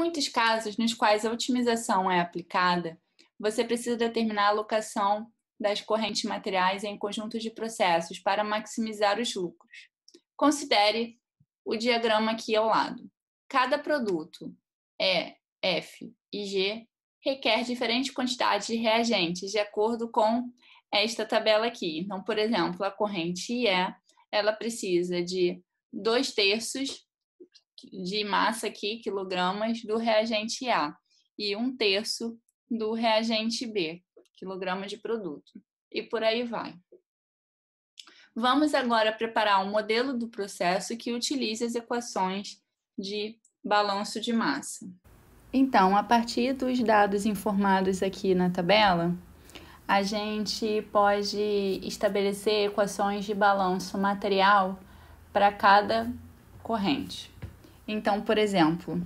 muitos casos nos quais a otimização é aplicada, você precisa determinar a alocação das correntes materiais em conjuntos de processos para maximizar os lucros. Considere o diagrama aqui ao lado. Cada produto, E, F e G, requer diferentes quantidades de reagentes de acordo com esta tabela aqui. Então, por exemplo, a corrente IE, ela precisa de 2/3 de massa aqui, quilogramas, do reagente A e 1/3 do reagente B, quilogramas de produto. E por aí vai. Vamos agora preparar um modelo do processo que utilize as equações de balanço de massa. Então, a partir dos dados informados aqui na tabela, a gente pode estabelecer equações de balanço material para cada corrente. Então, por exemplo,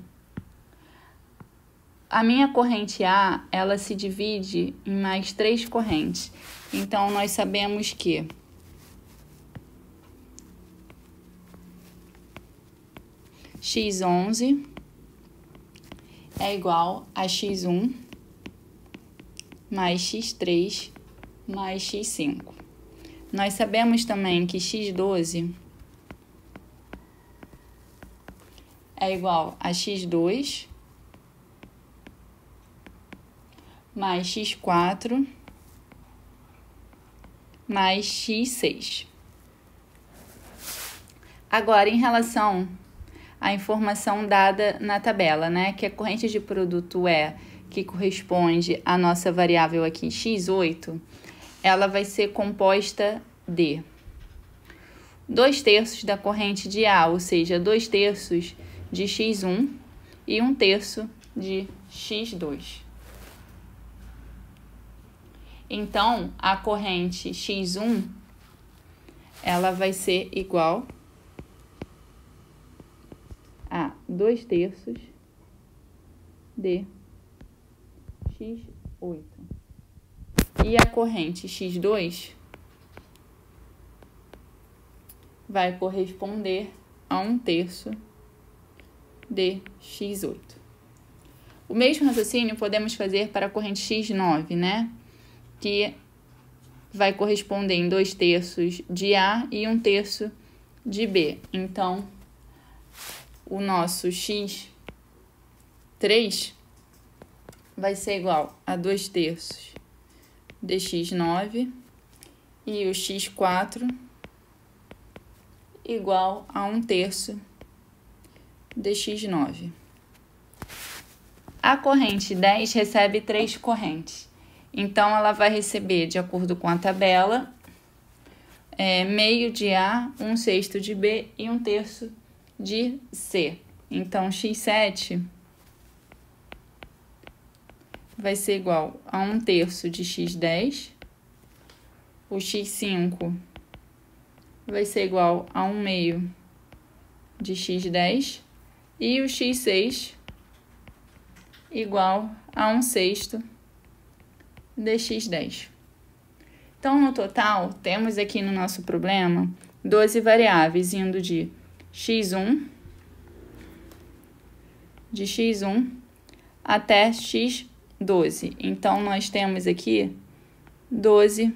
a minha corrente A, ela se divide em mais 3 correntes. Então, nós sabemos que X11 é igual a X1 mais X3 mais X5. Nós sabemos também que X12 é igual a X2 mais X4 mais X6. Agora, em relação à informação dada na tabela, né, que a corrente de produto E, que corresponde à nossa variável aqui, X8, ela vai ser composta de 2/3 da corrente de A, ou seja, 2/3 de X1 e 1/3 de X2. Então, a corrente X1, ela vai ser igual a 2/3 de X8. E a corrente X2 vai corresponder a 1/3 de X8. O mesmo raciocínio podemos fazer para a corrente X9, né? Que vai corresponder em 2/3 de A e 1/3 de B. Então, o nosso X3 vai ser igual a 2/3 de X9 e o X4 igual a 1/3 de X9. A corrente 10 recebe 3 correntes. Então, ela vai receber, de acordo com a tabela, meio de A, 1/6 de B e 1/3 de C. Então, X7 vai ser igual a 1/3 de X10. O X5 vai ser igual a 1/2 de X10. E o X6 igual a 1/6 de X10. Então, no total, temos aqui no nosso problema 12 variáveis, indo de X1 até X12. Então, nós temos aqui 12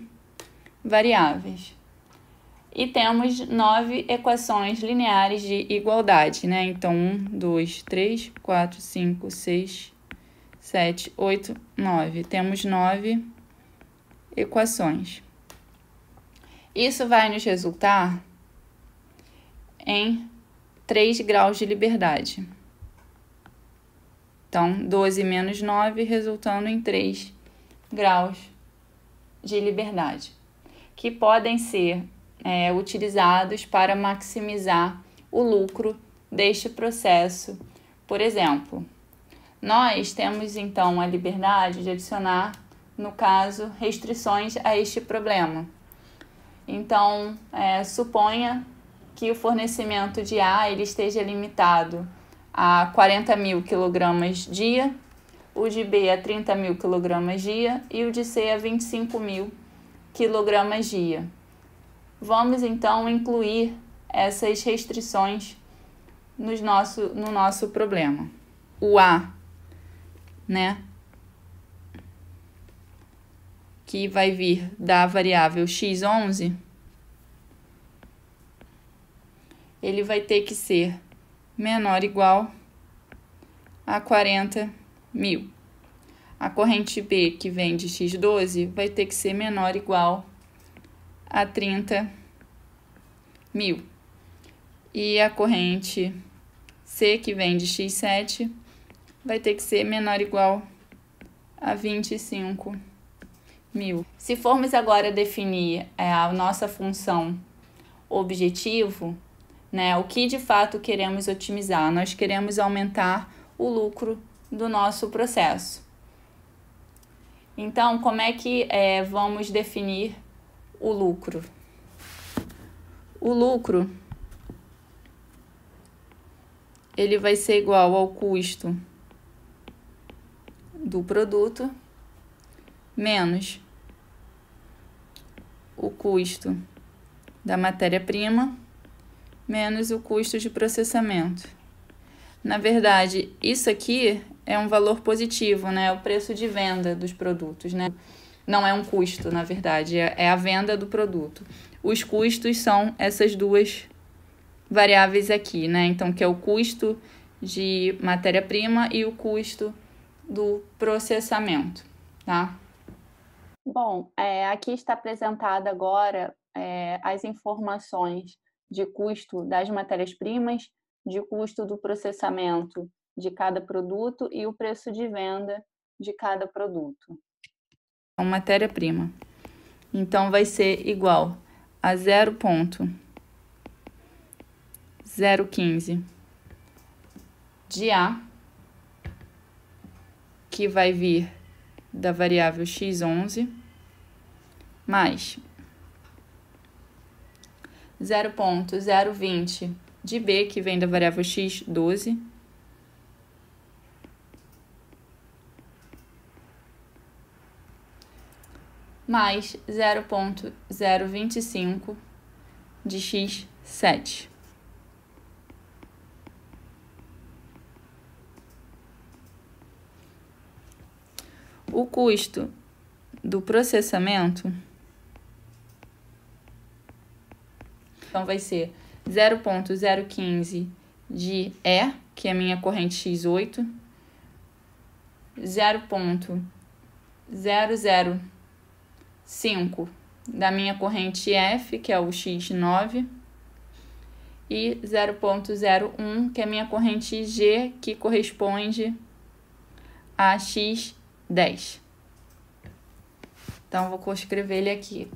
variáveis. E temos 9 equações lineares de igualdade, né? Então, 1, 2, 3, 4, 5, 6, 7, 8, 9. Temos 9 equações. Isso vai nos resultar em 3 graus de liberdade. Então, 12 menos 9, resultando em 3 graus de liberdade, que podem ser utilizados para maximizar o lucro deste processo. Por exemplo, nós temos, então, a liberdade de adicionar, no caso, restrições a este problema. Então, suponha que o fornecimento de A ele esteja limitado a 40.000 kg dia, o de B a 30.000 kg dia e o de C a 25.000 kg dia. Vamos, então, incluir essas restrições no nosso problema. o A, né, que vai vir da variável x11, ele vai ter que ser menor ou igual a 40.000. A corrente B, que vem de x12, vai ter que ser menor ou igual a 30.000. E a corrente C, que vem de x7, vai ter que ser menor ou igual a 25.000. Se formos agora definir a nossa função objetivo, né, o que de fato queremos otimizar? Nós queremos aumentar o lucro do nosso processo. Então, como é que vamos definir o lucro? O lucro, ele vai ser igual ao custo do produto menos o custo da matéria-prima menos o custo de processamento. Na verdade, isso aqui é um valor positivo, né? É o preço de venda dos produtos, né? Não é um custo, na verdade, é a venda do produto. Os custos são essas duas variáveis aqui, né? Então, que é o custo de matéria-prima e o custo do processamento, tá? Bom, aqui está apresentada agora as informações de custo das matérias-primas, de custo do processamento de cada produto e o preço de venda de cada produto. Matéria-prima. Então, vai ser igual a 0,015 de A, que vai vir da variável x11, mais 0,020 de B, que vem da variável x12, mais 0,025 de x7. O custo do processamento, então, vai ser 0,015 de E, que é a minha corrente x8, 0,005 da minha corrente F, que é o x9, e 0,01, que é a minha corrente G, que corresponde a x10. Então, vou escrever ele aqui.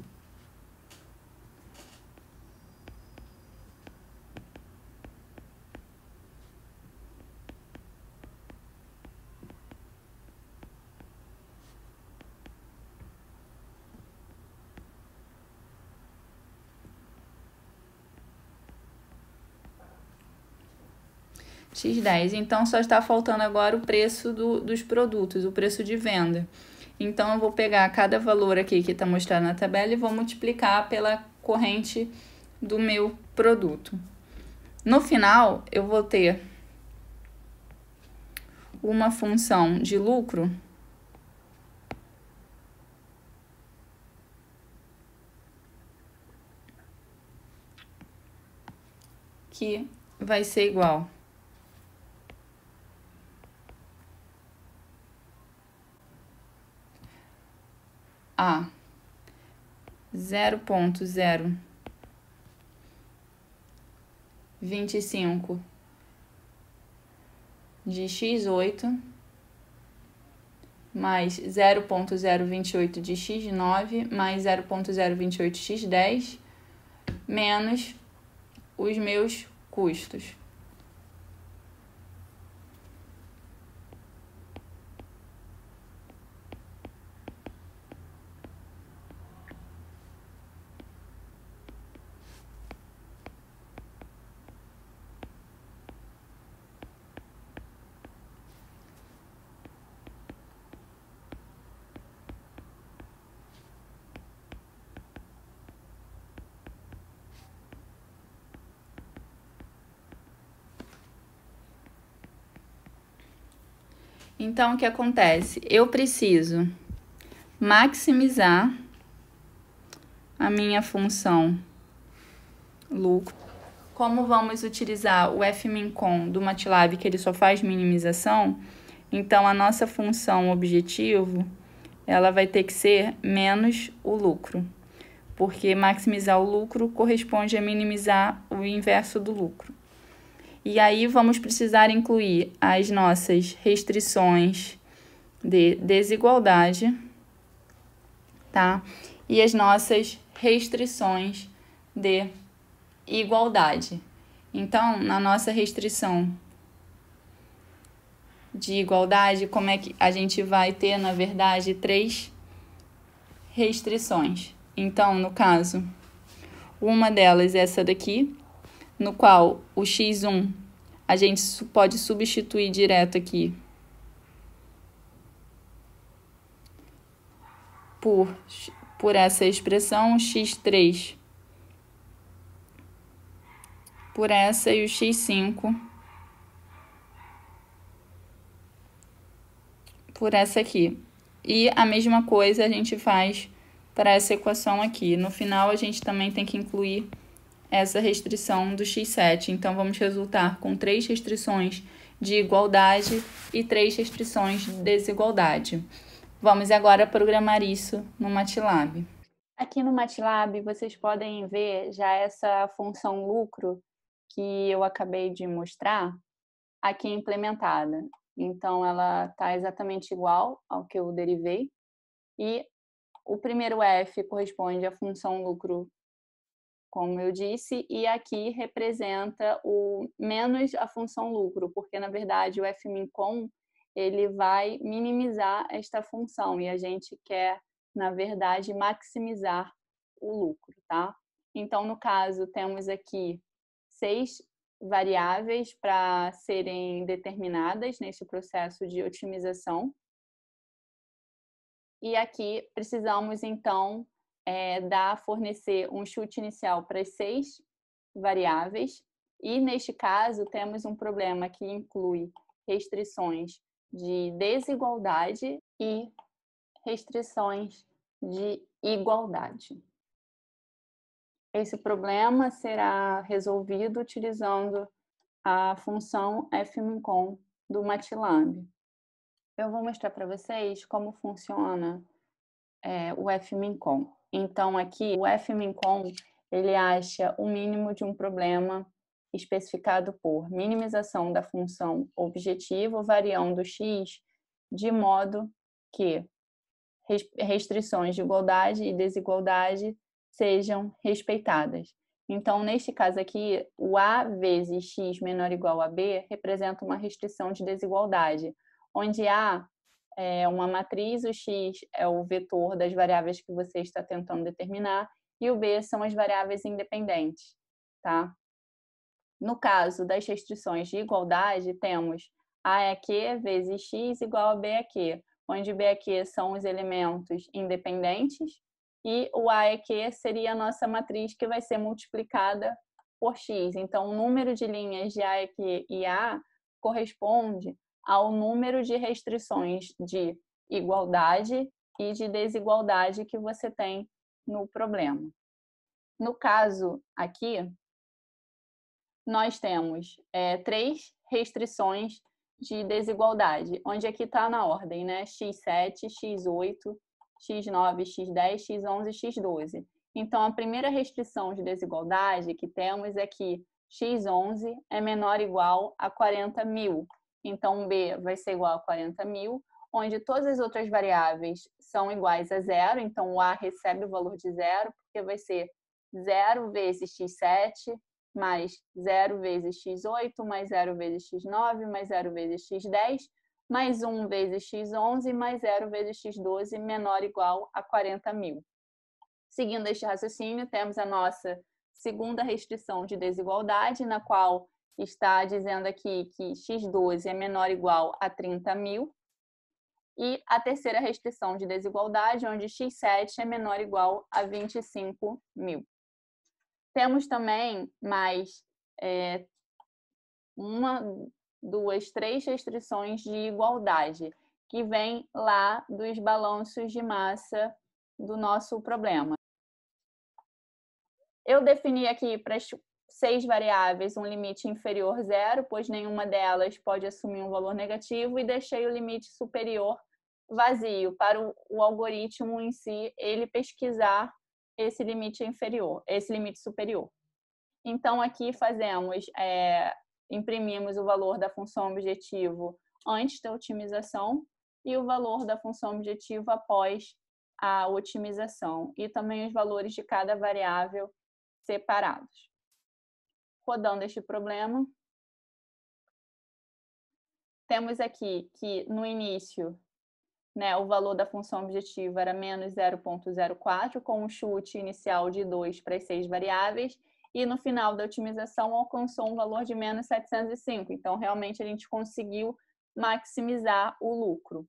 X10. Então, só está faltando agora o preço dos produtos, o preço de venda. Então, eu vou pegar cada valor aqui que está mostrado na tabela e vou multiplicar pela corrente do meu produto. No final, eu vou ter uma função de lucro que vai ser igual a 0,025 de x8 mais 0,028 de x9 mais 0,028 de x10 menos os meus custos. Então, o que acontece? Eu preciso maximizar a minha função lucro. Como vamos utilizar o fmincon do MATLAB, que ele só faz minimização, então a nossa função objetivo, ela vai ter que ser menos o lucro, porque maximizar o lucro corresponde a minimizar o inverso do lucro. E aí vamos precisar incluir as nossas restrições de desigualdade, tá? E as nossas restrições de igualdade. Então, na nossa restrição de igualdade, como é que a gente vai ter, na verdade, 3 restrições. Então, no caso, uma delas é essa daqui, no qual o x1 a gente pode substituir direto aqui por essa expressão, x3 por essa e o x5 por essa aqui. E a mesma coisa a gente faz para essa equação aqui. No final, a gente também tem que incluir essa restrição do x7. Então, vamos resultar com 3 restrições de igualdade e 3 restrições de desigualdade. Vamos agora programar isso no MATLAB. Aqui no MATLAB, vocês podem ver já essa função lucro que eu acabei de mostrar aqui implementada. Então, ela está exatamente igual ao que eu derivei. E o primeiro f corresponde à função lucro, como eu disse, e aqui representa o menos a função lucro, porque, na verdade, o fmincon ele vai minimizar esta função e a gente quer, na verdade, maximizar o lucro, tá? Então, no caso, temos aqui 6 variáveis para serem determinadas nesse processo de otimização. E aqui precisamos, então, fornecer um chute inicial para as 6 variáveis. E, neste caso, temos um problema que inclui restrições de desigualdade e restrições de igualdade. Esse problema será resolvido utilizando a função fmincon do MATLAB. Eu vou mostrar para vocês como funciona o fmincon. Então, aqui, o fmincon, ele acha o mínimo de um problema especificado por minimização da função objetivo variando x de modo que restrições de igualdade e desigualdade sejam respeitadas. Então, neste caso aqui, o A vezes x menor ou igual a B representa uma restrição de desigualdade, onde A é uma matriz, o x é o vetor das variáveis que você está tentando determinar e o B são as variáveis independentes, tá? No caso das restrições de igualdade, temos A é Q vezes x igual a B é Q, onde B é Q são os elementos independentes e o A é Q seria a nossa matriz que vai ser multiplicada por x. Então, o número de linhas de A é Q e A corresponde ao número de restrições de igualdade e de desigualdade que você tem no problema. No caso aqui, nós temos 3 restrições de desigualdade, onde aqui está na ordem, né? x7, x8, x9, x10, x11 e x12. Então, a primeira restrição de desigualdade que temos é que x11 é menor ou igual a 40.000. Então, B vai ser igual a 40.000, onde todas as outras variáveis são iguais a zero. Então, o A recebe o valor de zero, porque vai ser 0 vezes x7, mais 0 vezes x8, mais 0 vezes x9, mais 0 vezes x10, mais 1 vezes x11, mais 0 vezes x12, menor ou igual a 40.000. Seguindo este raciocínio, temos a nossa segunda restrição de desigualdade, na qual está dizendo aqui que x12 é menor ou igual a 30.000. E a terceira restrição de desigualdade, onde x7 é menor ou igual a 25.000. Temos também mais três restrições de igualdade, que vem lá dos balanços de massa do nosso problema. Eu defini aqui para as 6 variáveis um limite inferior a zero, pois nenhuma delas pode assumir um valor negativo, e deixei o limite superior vazio para o algoritmo em si ele pesquisar esse limite inferior, esse limite superior. Então aqui imprimimos o valor da função objetivo antes da otimização e o valor da função objetivo após a otimização, e também os valores de cada variável separados. Rodando este problema, temos aqui que no início, o valor da função objetiva era menos 0,04, com um chute inicial de 2 para as 6 variáveis, e no final da otimização alcançou um valor de menos 705. Então, realmente, a gente conseguiu maximizar o lucro.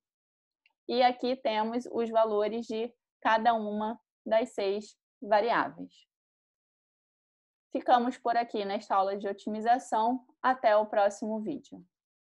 E aqui temos os valores de cada uma das 6 variáveis. Ficamos por aqui nesta aula de otimização. Até o próximo vídeo.